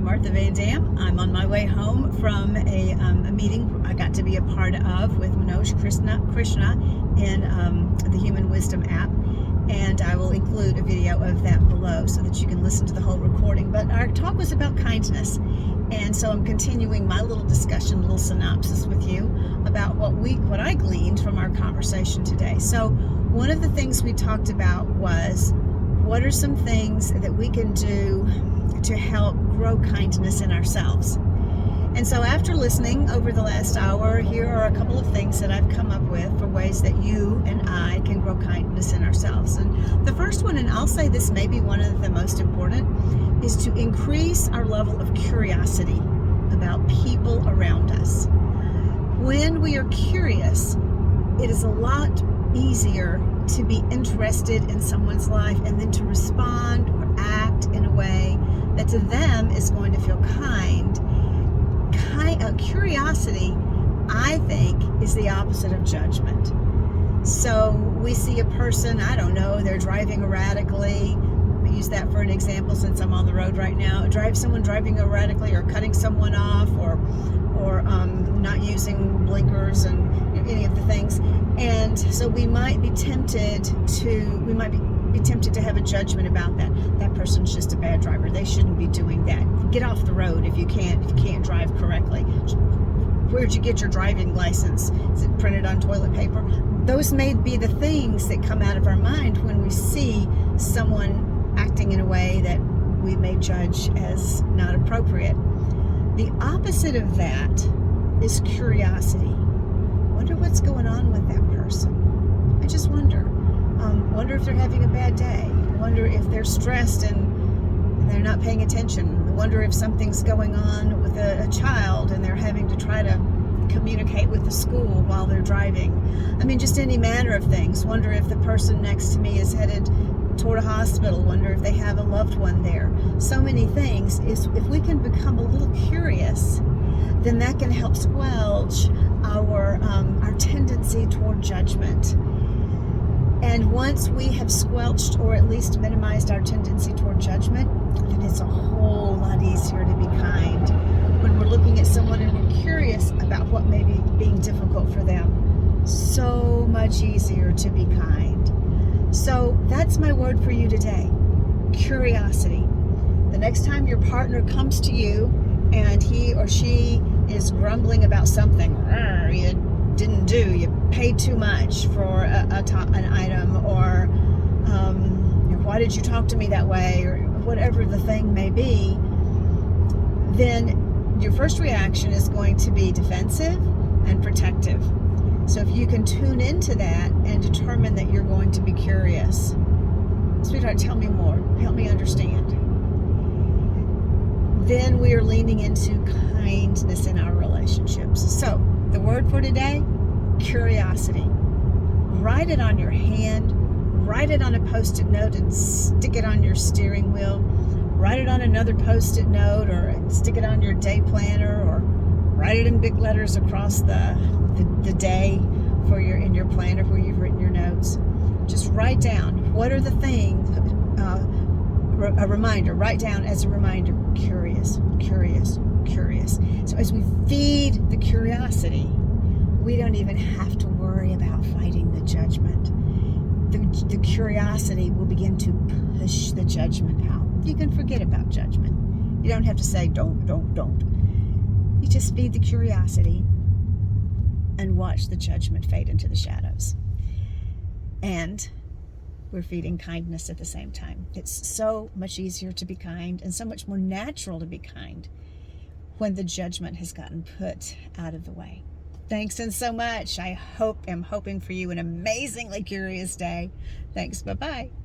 Martha Van Dam. I'm on my way home from a meeting I got to be a part of with Manoj Krishna in the Human Wisdom app, and I will include a video of that below so that you can listen to the whole recording. But our talk was about kindness, and so I'm continuing my little discussion, little synopsis with you about what I gleaned from our conversation today. So one of the things we talked about was, what are some things that we can do to help grow kindness in ourselves? And so after listening over the last hour, here are a couple of things that I've come up with for ways that you and I can grow kindness in ourselves. And the first one, and I'll say this may be one of the most important, is to increase our level of curiosity about people around us. When we are curious, it is a lot easier to be interested in someone's life and then to respond or act in a way that to them is going to feel kind. Curiosity, I think, is the opposite of judgment. So we see a person, I don't know, they're driving erratically. I use that for an example since I'm on the road right now. Someone driving erratically or cutting someone off or not using blinkers and any of the things. And so we might be tempted to have a judgment about that. That person's just a bad driver. They shouldn't be doing that. Get off the road if you can't drive correctly. Where'd you get your driving license? Is it printed on toilet paper? Those may be the things that come out of our mind when we see someone acting in a way that we may judge as not appropriate. The opposite of that is curiosity. Wonder what's going on with that person. I just wonder. Wonder if they're having a bad day. Wonder if they're stressed and they're not paying attention. Wonder if something's going on with a child and they're having to try to communicate with the school while they're driving. I mean, just any manner of things. Wonder if the person next to me is headed toward a hospital. Wonder if they have a loved one there. So many things. If we can become a little curious, then that can help squelch our tendency toward judgment. And once we have squelched or at least minimized our tendency toward judgment, then it's a whole lot easier to be kind. When we're looking at someone and we're curious about what may be being difficult for them, so much easier to be kind. So that's my word for you today, curiosity. The next time your partner comes to you and he or she is grumbling about something you didn't do, you paid too much for an item, or why did you talk to me that way, or whatever the thing may be, then your first reaction is going to be defensive and protective. So if you can tune into that and determine that you're going to be curious, sweetheart, tell me more, help me understand, then we are leaning into kindness in our relationships. So the word for today, curiosity. Write it on your hand, write it on a Post-it note and stick it on your steering wheel. Write it on another Post-it note or stick it on your day planner, or write it in big letters across the day in your planner where you've written your notes. Just write down, what are the things, a reminder, write down as a reminder, curious, curious, curious. So as we feed the curiosity, we don't even have to worry about fighting the judgment. The curiosity will begin to push the judgment out. You can forget about judgment. You don't have to say, don't. You just feed the curiosity and watch the judgment fade into the shadows. And we're feeding kindness at the same time. It's so much easier to be kind and so much more natural to be kind when the judgment has gotten put out of the way. Thanks and so much. I'm hoping for you an amazingly curious day. Thanks. Bye-bye.